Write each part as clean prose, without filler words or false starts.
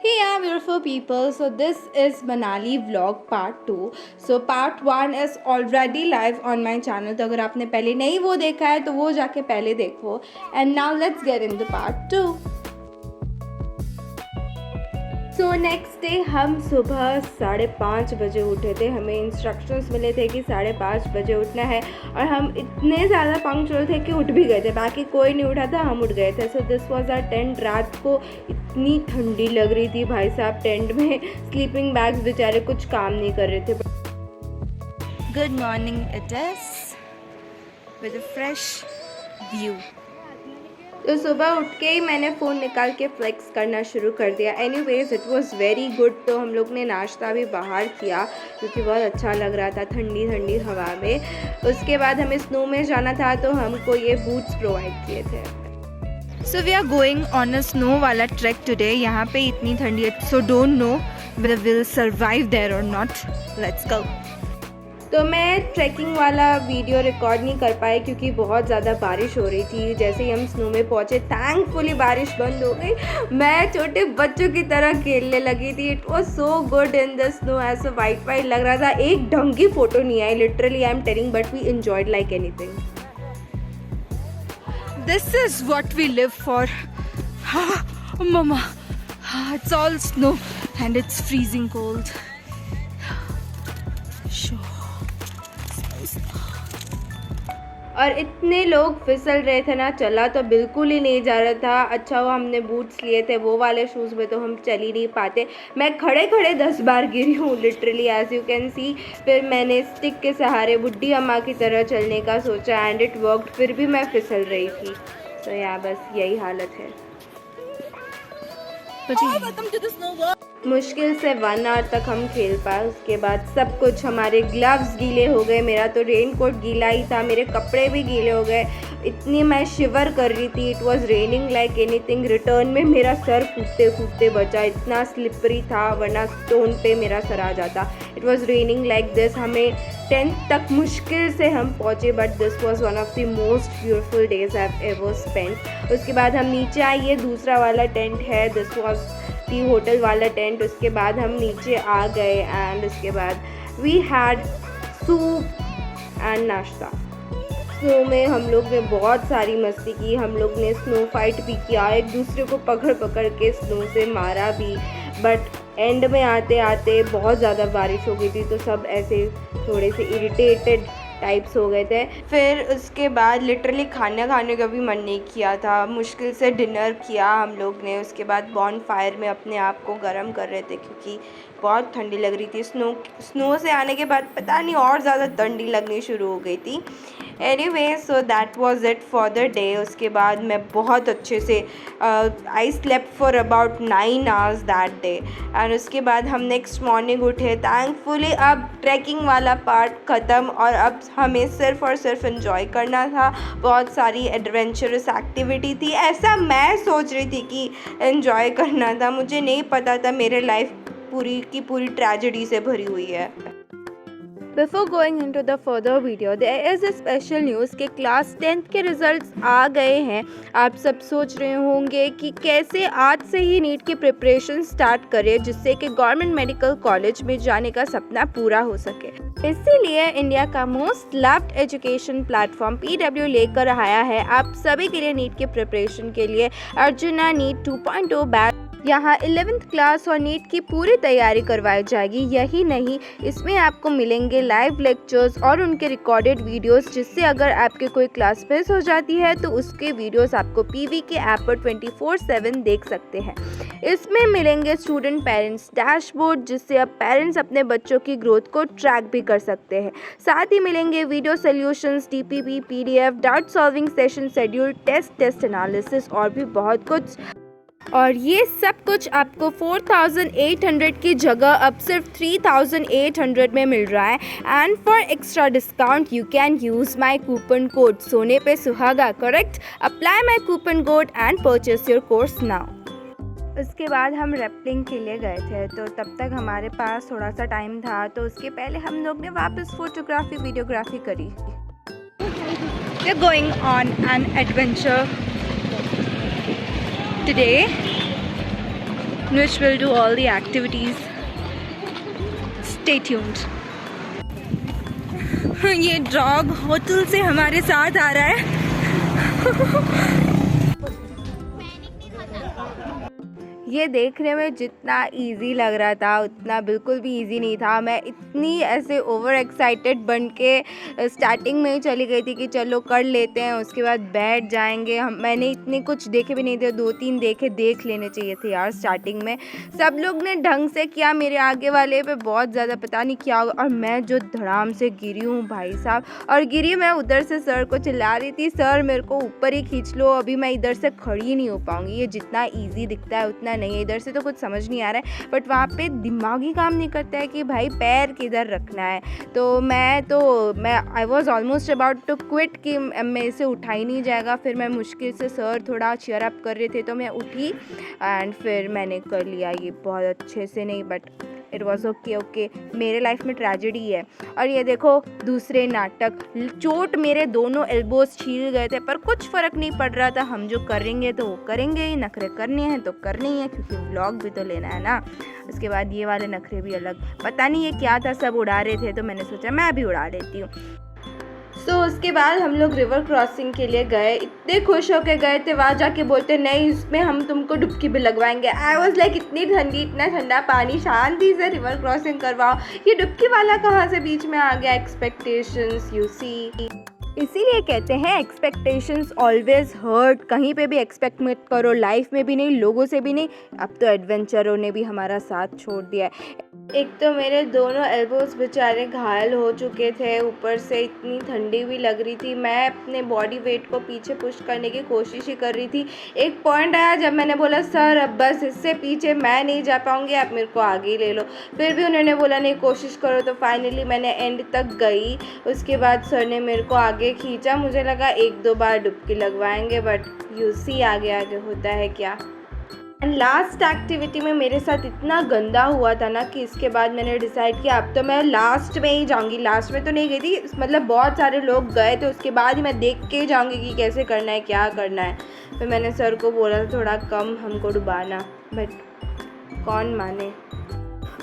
Hey, yeah, beautiful people. So, this is Manali vlog part 2. So, part 1 is already live on my channel. तो अगर आपने पहले नहीं वो देखा है तो वो जाके पहले देखो. And now let's get into part 2. So next day हम सुबह 5:30 बजे उठे थे. हमें इंस्ट्रक्शंस मिले थे कि 5:30 बजे उठना है और हम इतने ज़्यादा पंक्चुअल थे कि उठ भी गए थे. बाकी कोई नहीं उठा था, हम उठ गए थे. So this was our tent. रात को इतनी ठंडी लग रही थी भाई साहब टेंट में. स्लीपिंग बैग्स बेचारे कुछ काम नहीं कर रहे थे. Good morning it is with a fresh view. तो सुबह उठ के ही मैंने फ़ोन निकाल के फ्लेक्स करना शुरू कर दिया. Anyways it was very good. तो हम लोग ने नाश्ता भी बाहर किया क्योंकि बहुत अच्छा लग रहा था ठंडी ठंडी हवा में. उसके बाद हमें स्नो में जाना था तो हमको ये बूट्स प्रोवाइड किए थे. So we are going on a snow वाला ट्रैक टुडे. यहाँ पे इतनी ठंडी है so don't know whether will survive there और नॉट. Let's go. तो मैं ट्रैकिंग वाला वीडियो रिकॉर्ड नहीं कर पाई क्योंकि बहुत ज़्यादा बारिश हो रही थी. जैसे ही हम स्नो में पहुँचे थैंकफुली बारिश बंद हो गई. मैं छोटे बच्चों की तरह खेलने लगी थी. It was so good in the snow. ऐसा वाइट वाइट लग रहा था. एक ढंग की फ़ोटो नहीं आई literally I am telling but we enjoyed like anything. This is what we live for. मम्मा, it's all snow and it's freezing cold. और इतने लोग फिसल रहे थे ना, चला तो बिल्कुल ही नहीं जा रहा था. अच्छा हुआ हमने बूट्स लिए थे. वो वाले शूज़ में तो हम चल ही नहीं पाते. मैं खड़े खड़े 10 बार गिरी हूँ literally as you can see. फिर मैंने स्टिक के सहारे बुड्ढी अम्मा की तरह चलने का सोचा एंड इट वर्कड. फिर भी मैं फिसल रही थी. तो यहाँ बस यही हालत है. मुश्किल से 1 आवर तक हम खेल पाए. उसके बाद सब कुछ हमारे ग्लव्स गीले हो गए. मेरा तो रेन कोट गीला ही था. मेरे कपड़े भी गीले हो गए. इतनी मैं शिवर कर रही थी. It was raining like anything. Return में मेरा सर कूदते कूदते बचा. इतना स्लिपरी था वरना स्टोन पे मेरा सर आ जाता. It was raining like this. हमें 10th तक मुश्किल से हम पहुँचे but this was one of the most beautiful days I have ever spent. उसके बाद हम नीचे आए. ये दूसरा वाला टेंट है. दिस वाज दी होटल वाला टेंट. उसके बाद हम नीचे आ गए एंड उसके बाद वी हैड सूप एंड नाश्ता. स्नो में हम लोग ने बहुत सारी मस्ती की. हम लोग ने स्नो फाइट भी किया. एक दूसरे को पकड़ पकड़ के स्नो से मारा भी. बट एंड में आते आते बहुत ज़्यादा बारिश हो गई थी तो सब ऐसे थोड़े से इरिटेटेड टाइप्स हो गए थे. फिर उसके बाद लिटरली खाने का भी मन नहीं किया था. मुश्किल से डिनर किया हम लोग ने. उसके बाद बॉन फायर में अपने आप को गर्म कर रहे थे क्योंकि बहुत ठंडी लग रही थी. स्नो से आने के बाद पता नहीं और ज़्यादा ठंडी लगनी शुरू हो गई थी. Anyway so that was it for the day. उसके बाद मैं बहुत अच्छे से I slept for about 9 hours that day. And उसके बाद हम नेक्स्ट मॉर्निंग उठे. थैंकफुली अब ट्रैकिंग वाला पार्ट ख़त्म और अब हमें सिर्फ और सिर्फ एंजॉय करना था. बहुत सारी एडवेंचरस एक्टिविटी थी. ऐसा मैं सोच रही थी कि एंजॉय करना था. मुझे नहीं पता था मेरे लाइफ पूरी की पूरी ट्रेजेडी से भरी हुई है. Before going into the further video, there is a special news कि क्लास 10th के रिजल्ट्स आ गए हैं. आप सब सोच रहे होंगे कि कैसे आज से ही नीट की प्रिपरेशन स्टार्ट करें जिससे कि गवर्नमेंट मेडिकल कॉलेज में जाने का सपना पूरा हो सके. इसीलिए इंडिया का most loved education platform PW लेकर आया है आप सभी के लिए नीट की प्रिपरेशन के लिए अर्जुना नीट 2.0 बैच. यहाँ 11th क्लास और नीट की पूरी तैयारी करवाई जाएगी. यही नहीं, इसमें आपको मिलेंगे लाइव लेक्चर्स और उनके रिकॉर्डेड वीडियोस जिससे अगर आपके कोई क्लास मिस हो जाती है तो उसके वीडियोस आपको PV के ऐप पर 24/7 देख सकते हैं. इसमें मिलेंगे स्टूडेंट पेरेंट्स डैशबोर्ड जिससे अब पेरेंट्स अपने बच्चों की ग्रोथ को ट्रैक भी कर सकते हैं. साथ ही मिलेंगे video solutions, DPP, PDF, doubt solving session schedule, test analysis और भी बहुत कुछ. और ये सब कुछ आपको 4800 की जगह अब सिर्फ 3800 में मिल रहा है. And for extra discount you can use my coupon code सोने पे सुहागा. Correct. Apply my coupon code and purchase your course now. उसके बाद हम रैपलिंग के लिए गए थे तो तब तक हमारे पास थोड़ा सा टाइम था तो उसके पहले हम लोग ने वापस फोटोग्राफी वीडियोग्राफी करी. We are going on an adventure today which will do all the activities. Stay tuned. ये डॉग होटल से हमारे साथ आ रहा है। ये देखने में जितना इजी लग रहा था उतना बिल्कुल भी इजी नहीं था। मैं इतनी ऐसे ओवर एक्साइटेड बन के स्टार्टिंग में ही चली गई थी कि चलो कर लेते हैं, उसके बाद बैठ जाएंगे। मैंने इतने कुछ देखे भी नहीं थे, 2-3 देख लेने चाहिए थे यार। स्टार्टिंग में सब लोग ने ढंग से किया, मेरे आगे वाले पे बहुत ज़्यादा पता नहीं क्या होगा। और मैं जो धड़ाम से गिरी हूँ भाई साहब, और गिरी मैं उधर से सर को चिल्ला रही थी, सर मेरे को ऊपर ही खींच लो, अभी मैं इधर से खड़ी नहीं हो पाऊँगी। ये जितना ईजी दिखता है उतना नहीं है, इधर से तो कुछ समझ नहीं आ रहा है, बट वहाँ पे दिमाग ही काम नहीं करता है कि भाई पैर किधर रखना है। तो मैं I was almost about to quit कि मेरे से उठा ही नहीं जाएगा। फिर मैं मुश्किल से, सर थोड़ा चीयर अप कर रहे थे तो मैं उठी एंड फिर मैंने कर लिया। ये बहुत अच्छे से नहीं, बट इट वॉज ओके। मेरे लाइफ में ट्रेजेडी है। और ये देखो दूसरे नाटक, चोट मेरे दोनों एल्बोज छील गए थे, पर कुछ फ़र्क नहीं पड़ रहा था। हम जो करेंगे तो वो करेंगे ही, नखरे करने हैं तो करने ही हैं, क्योंकि व्लॉग भी तो लेना है ना। उसके बाद ये वाले नखरे भी अलग, पता नहीं ये क्या था, सब उड़ा रहे थे तो मैंने सोचा मैं भी उड़ा लेती हूँ। उसके बाद हम लोग रिवर क्रॉसिंग के लिए गए, इतने खुश होके गए थे। वहाँ जाके बोलते नहीं इसमें हम तुमको डुबकी भी लगवाएंगे। आई वॉज लाइक इतनी ठंडी, इतना ठंडा पानी, शांति से रिवर क्रॉसिंग करवाओ, ये डुबकी वाला कहाँ से बीच में आ गया। एक्सपेक्टेशंस यू सी, इसीलिए कहते हैं एक्सपेक्टेशंस ऑलवेज हर्ट। कहीं पे भी एक्सपेक्ट मत करो, लाइफ में भी नहीं, लोगों से भी नहीं। अब तो एडवेंचरों ने भी हमारा साथ छोड़ दिया है। एक तो मेरे दोनों एल्बोज बेचारे घायल हो चुके थे, ऊपर से इतनी ठंडी भी लग रही थी। मैं अपने बॉडी वेट को पीछे पुश करने की कोशिश ही कर रही थी। एक पॉइंट आया जब मैंने बोला सर अब बस इससे पीछे मैं नहीं जा पाऊँगी, आप मेरे को आगे ले लो। फिर भी उन्होंने बोला नहीं कोशिश करो, तो फाइनली मैंने एंड तक गई। उसके बाद सर ने मेरे को आगे खींचा। मुझे लगा 1-2 बार डुबकी लगवाएंगे, बट यू सी आगे होता है क्या। एंड लास्ट एक्टिविटी में मेरे साथ इतना गंदा हुआ था ना कि इसके बाद मैंने डिसाइड किया अब तो मैं लास्ट में ही जाऊंगी। लास्ट में तो नहीं गई थी, मतलब बहुत सारे लोग गए थे, उसके बाद ही मैं देख के जाऊंगी कि कैसे करना है, क्या करना है। फिर मैंने सर को बोला थोड़ा कम हमको डुबाना, बट कौन माने।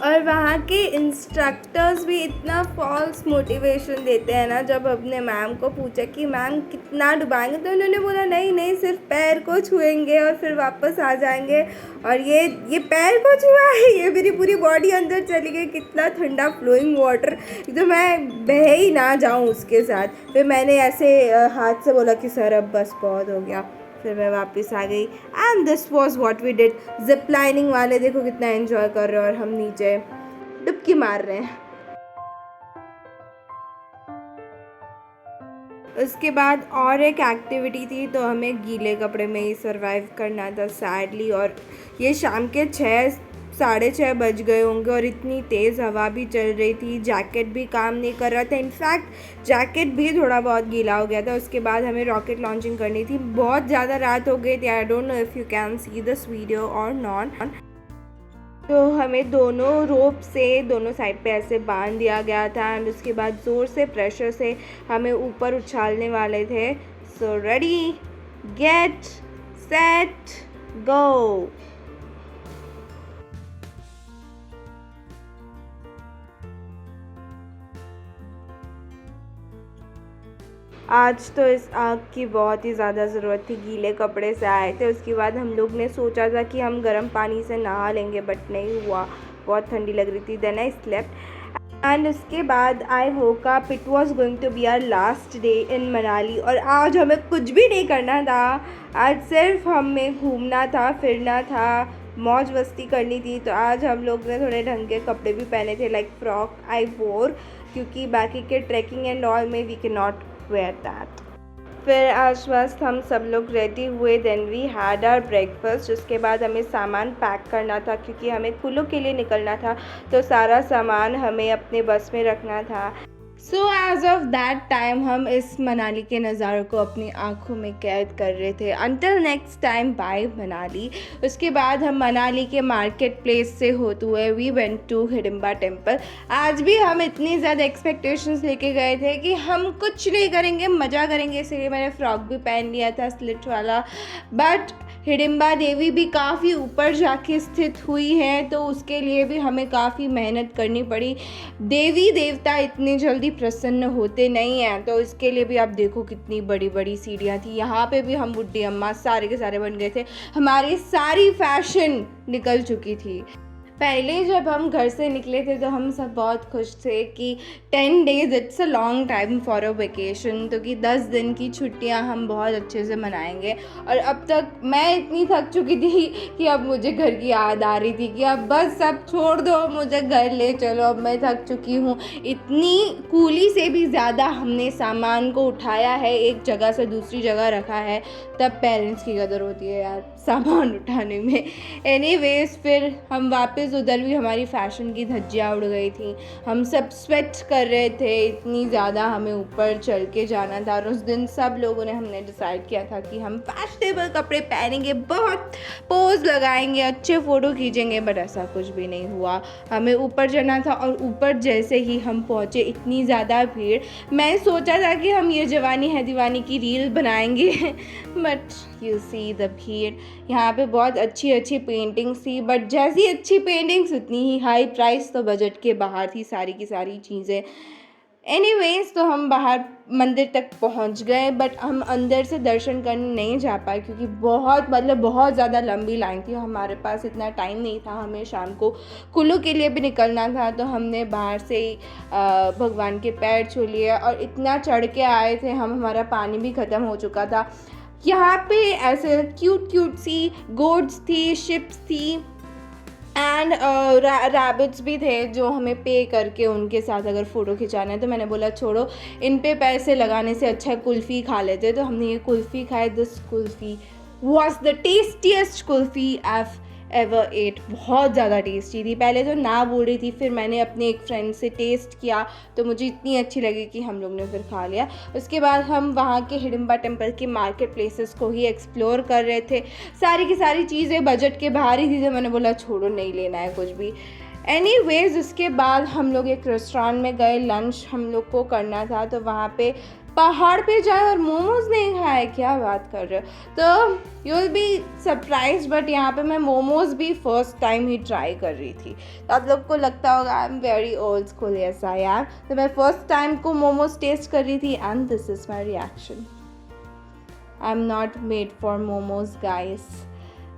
और वहाँ के इंस्ट्रक्टर्स भी इतना फॉल्स मोटिवेशन देते हैं ना। जब अपने मैम को पूछा कि मैम कितना डुबाएंगे, तो उन्होंने बोला नहीं सिर्फ पैर को छुएंगे और फिर वापस आ जाएंगे। और ये पैर को छुआ है, ये मेरी पूरी बॉडी अंदर चली गई। कितना ठंडा फ्लोइंग वाटर, तो मैं बह ही ना जाऊँ उसके साथ। फिर मैंने ऐसे हाथ से बोला कि सर अब बस बहुत हो गया। फिर मैं वापस आ गई and this was what we did. Zip lining वाले देखो कितना एंजॉय कर रहे हैं और हम नीचे डुबकी मार रहे हैं। उसके बाद और एक एक्टिविटी थी, तो हमें गीले कपड़े में ही सरवाइव करना था सैडली। और ये शाम के 6-6:30 बज गए होंगे और इतनी तेज़ हवा भी चल रही थी, जैकेट भी काम नहीं कर रहा था। इनफैक्ट जैकेट भी थोड़ा बहुत गीला हो गया था। उसके बाद हमें रॉकेट लॉन्चिंग करनी थी, बहुत ज़्यादा रात हो गई थी। I don't know if you can see this video और नॉट। तो हमें दोनों रोप से दोनों साइड पे ऐसे बांध दिया गया था एंड उसके बाद ज़ोर से प्रेशर से हमें ऊपर उछालने वाले थे। So ready get set go. आज तो इस आग की बहुत ही ज़्यादा ज़रूरत थी। गीले कपड़े से आए थे, उसके बाद हम लोग ने सोचा था कि हम गर्म पानी से नहा लेंगे, बट नहीं हुआ, बहुत ठंडी लग रही थी। देन आई स्लेप्ट एंड उसके बाद I woke up. It was going to be our last day in Manali. और आज हमें कुछ भी नहीं करना था, आज सिर्फ हमें घूमना था, फिरना था, मौज मस्ती करनी थी। तो आज हम लोग ने थोड़े ढंग के कपड़े भी पहने थे, लाइक फ्रॉक आई वोर, क्योंकि बाकी के ट्रैकिंग एंड ऑल में we can not wear that. फिर आज मस्त हम सब लोग रेडी हुए। Then we had our breakfast. उसके बाद हमें सामान पैक करना था, क्योंकि हमें कुल्लू के लिए निकलना था, तो सारा सामान हमें अपने बस में रखना था। So as of that time हम इस मनाली के नज़ारों को अपनी आँखों में कैद कर रहे थे। Until next time bye Manali. उसके बाद हम मनाली के मार्केट प्लेस से होते हुए we went to Hidimba temple. आज भी हम इतनी ज़्यादा एक्सपेक्टेशंस लेके गए थे कि हम कुछ नहीं करेंगे, मज़ा करेंगे, इसलिए मैंने फ्रॉक भी पहन लिया था स्लिट वाला, बट हिडिंबा देवी भी काफ़ी ऊपर जाके स्थित हुई है, तो उसके लिए भी हमें काफ़ी मेहनत करनी पड़ी। देवी देवता इतनी जल्दी प्रसन्न होते नहीं हैं, तो इसके लिए भी आप देखो कितनी बड़ी बड़ी सीढ़ियाँ थी। यहाँ पे भी हम बुड्ढी अम्मा सारे के सारे बन गए थे, हमारी सारी फैशन निकल चुकी थी। पहले जब हम घर से निकले थे तो हम सब बहुत खुश थे कि 10 days it's a long time for a vacation, तो कि 10 दिन की छुट्टियां हम बहुत अच्छे से मनाएंगे। और अब तक मैं इतनी थक चुकी थी कि अब मुझे घर की याद आ रही थी कि अब बस सब छोड़ दो, मुझे घर ले चलो, अब मैं थक चुकी हूँ। इतनी कूली से भी ज़्यादा हमने सामान को उठाया है, एक जगह से दूसरी जगह रखा है, तब पेरेंट्स की कदर होती है यार सामान उठाने में। एनीवेज फिर हम वापस उधर भी हमारी फैशन की धज्जियाँ उड़ गई थी, हम सब स्वेट कर रहे थे, इतनी ज़्यादा हमें ऊपर चढ़ के जाना था। और उस दिन सब लोगों ने हमने डिसाइड किया था कि हम फैशनेबल कपड़े पहनेंगे, बहुत पोज लगाएंगे, अच्छे फ़ोटो खींचेंगे, बट ऐसा कुछ भी नहीं हुआ। हमें ऊपर जाना था और ऊपर जैसे ही हम पहुँचे इतनी ज़्यादा भीड़, मैं सोचा था कि हम ये जवानी है दीवानी की रील बनाएंगे बट यू सी द भीड़। यहाँ पे बहुत अच्छी अच्छी पेंटिंग्स थी, बट जैसी अच्छी पेंटिंग्स उतनी ही हाई प्राइस, तो बजट के बाहर थी सारी की सारी चीज़ें। एनीवेज तो हम बाहर मंदिर तक पहुँच गए, बट हम अंदर से दर्शन करने नहीं जा पाए क्योंकि बहुत ज़्यादा लंबी लाइन थी, हमारे पास इतना टाइम नहीं था, हमें शाम को कुल्लू के लिए भी निकलना था। तो हमने बाहर से ही भगवान के पैर छू लिए और इतना चढ़ के आए थे हम, हमारा पानी भी ख़त्म हो चुका था। यहाँ पे ऐसे क्यूट सी गोड्स थी, शिप्स थी एंड रैबिट्स भी थे जो हमें पे करके उनके साथ अगर फ़ोटो खिंचाना है। तो मैंने बोला छोड़ो, इन पे पैसे लगाने से अच्छा कुल्फ़ी खा लेते। तो हमने ये कुल्फ़ी खाई। This kulfi was the tastiest kulfi I ever eight. बहुत ज़्यादा टेस्टी थी। पहले तो ना बोल रही थी, फिर मैंने अपने एक फ्रेंड से टेस्ट किया तो मुझे इतनी अच्छी लगी कि हम लोग ने फिर खा लिया। उसके बाद हम वहाँ के हिडिंबा टेम्पल के मार्केट प्लेसेस को ही एक्सप्लोर कर रहे थे। सारी की सारी चीज़ें बजट के बाहर ही थी, तो मैंने बोला छोड़ो, नहीं लेना है कुछ भी। एनीवेज उसके बाद हम लोग एक रेस्टोरेंट में गए, लंच हम लोग को करना था। तो वहाँ पे पहाड़ पे जाए और मोमोज नहीं खाए, क्या बात कर रहे हो। तो you will be surprise, but यहाँ पे मैं मोमोज भी फर्स्ट टाइम ही ट्राई कर रही थी। तो आप लोग को लगता होगा I am very old school, ऐसा यार। तो मैं फर्स्ट टाइम को मोमोज टेस्ट कर रही थी and this is my reaction. I am not made for momos guys.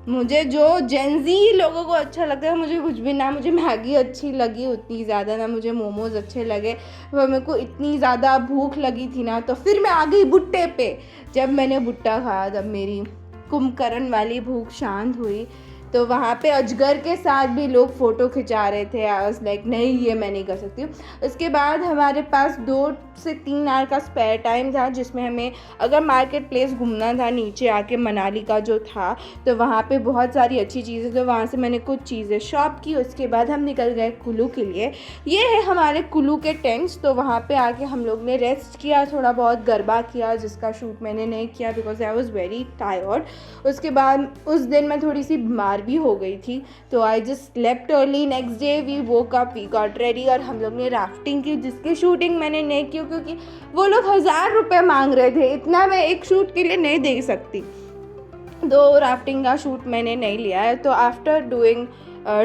मुझे जो जेंजी लोगों को अच्छा लगता है, मुझे कुछ भी ना, मुझे मैगी अच्छी लगी उतनी ज़्यादा, ना मुझे मोमोज अच्छे लगे। वो मेरे को इतनी ज़्यादा भूख लगी थी ना, तो फिर मैं आ गई भुट्टे पे। जब मैंने भुट्टा खाया तब मेरी कुंभकर्ण वाली भूख शांत हुई। तो वहाँ पे अजगर के साथ भी लोग फ़ोटो खिंचा रहे थे। आई वाज लाइक नहीं, ये मैं नहीं कर सकती हूँ। उसके बाद हमारे पास 2 से 3 आवर का स्पेयर टाइम था, जिसमें हमें अगर मार्केट प्लेस घूमना था नीचे आके, मनाली का जो था, तो वहाँ पे बहुत सारी अच्छी चीज़ें, तो वहाँ से मैंने कुछ चीज़ें शॉप की। उसके बाद हम निकल गए कुल्लू के लिए। ये है हमारे कुल्लू के टेंट्स। तो वहाँ पे आके हम लोग ने रेस्ट किया, थोड़ा बहुत गरबा किया, जिसका शूट मैंने नहीं किया because I was very tired. उसके बाद उस दिन मैं थोड़ी सी बीमार भी हो गई थी, तो I just slept early. Next day we woke up, we got ready और हम लोग ने राफ्टिंग की, जिसकी शूटिंग मैंने नहीं की क्योंकि वो लोग 1000 रुपये मांग रहे थे। इतना मैं एक शूट के लिए नहीं दे सकती, तो राफ्टिंग का शूट मैंने नहीं लिया है। तो आफ्टर डूइंग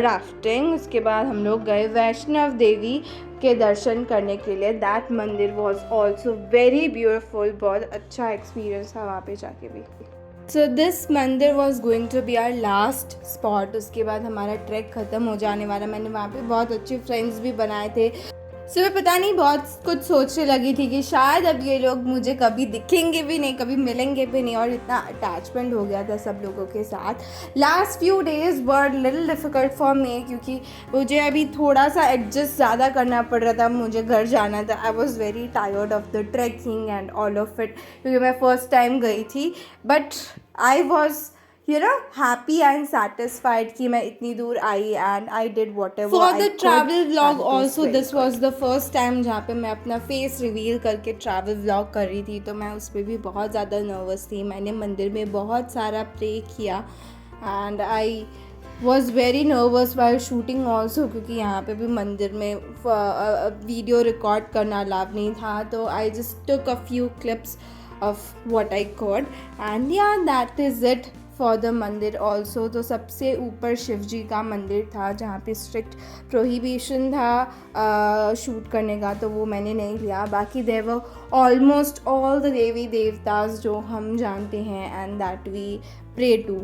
राफ्टिंग उसके बाद हम लोग गए वैष्णव देवी के दर्शन करने के लिए। दैट मंदिर वॉज ऑल्सो वेरी ब्यूटिफुल। बहुत अच्छा एक्सपीरियंस था वहाँ पे जाके भी। So this mandir was going to be our last spot. उसके बाद हमारा ट्रैक ख़त्म हो जाने वाला। मैंने वहाँ पे बहुत अच्छे फ्रेंड्स भी बनाए थे। सो मैं पता नहीं बहुत कुछ सोचने लगी थी कि शायद अब ये लोग मुझे कभी दिखेंगे भी नहीं, कभी मिलेंगे भी नहीं, और इतना अटैचमेंट हो गया था सब लोगों के साथ। Last few days were little difficult for me क्योंकि मुझे अभी थोड़ा सा एडजस्ट ज़्यादा करना पड़ रहा था। मुझे घर जाना था। I was very tired of the trekking and all of it क्योंकि मैं फ़र्स्ट टाइम गई थी, but I was happy and satisfied कि मैं इतनी दूर आई and I did whatever for the travel vlog also this was the first time जहाँ पे मैं अपना face reveal करके travel vlog कर रही थी। तो मैं उस पर भी बहुत ज़्यादा नर्वस थी। मैंने मंदिर में बहुत सारा प्रे किया and I was very nervous while shooting also क्योंकि यहाँ पे भी मंदिर में वीडियो रिकॉर्ड करना अलाउ नहीं था। तो I just took a few clips of what I could and yeah, that is it for the मंदिर ऑल्सो। तो सबसे ऊपर शिव जी का मंदिर था जहाँ पे स्ट्रिक्ट प्रोहिबिशन था शूट करने का, तो वो मैंने नहीं लिया। बाकी there were almost all the devi devtas जो हम जानते हैं and that we pray to.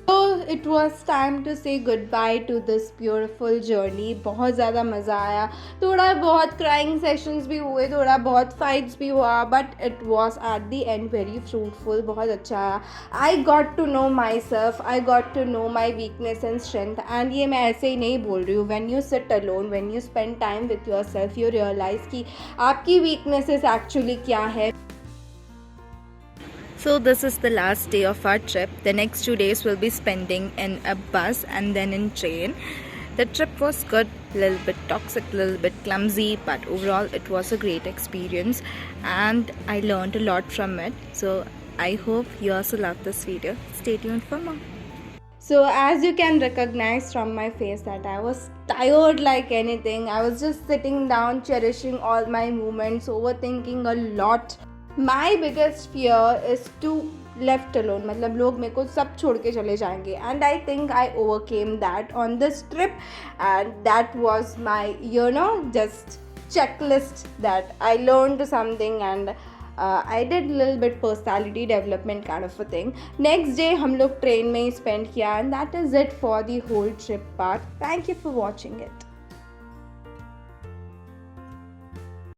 So it was time to say goodbye to this beautiful journey. बहुत ज़्यादा मज़ा आया, थोड़ा बहुत क्राइंग सेशंस भी हुए, थोड़ा बहुत फाइट्स भी हुआ, but it was at the end very fruitful, बहुत अच्छा आया। I got to know myself, I got to know my weakness and strength. And ये मैं ऐसे ही नहीं बोल रही हूँ, when you sit alone, when you spend time with yourself, you realise कि आपकी वीकनेसेस एक्चुअली क्या है। So this is the last day of our trip. The next 2 days we'll be spending in a bus and then in train. The trip was good, little bit toxic, little bit clumsy, but overall it was a great experience and I learned a lot from it. So I hope you also love this video. Stay tuned for more. So as you can recognize from my face that I was tired like anything. I was just sitting down, cherishing all my moments, overthinking a lot. My biggest fear is to left alone, मतलब लोग मेरे को सब छोड़ के चले जाएंगे, and I think I overcame that on this trip and that was my just checklist that I learned something and I did little bit personality development kind of a thing. Next day हम लोग train में ही spend किया and that is it for the whole trip part. Thank you for watching it.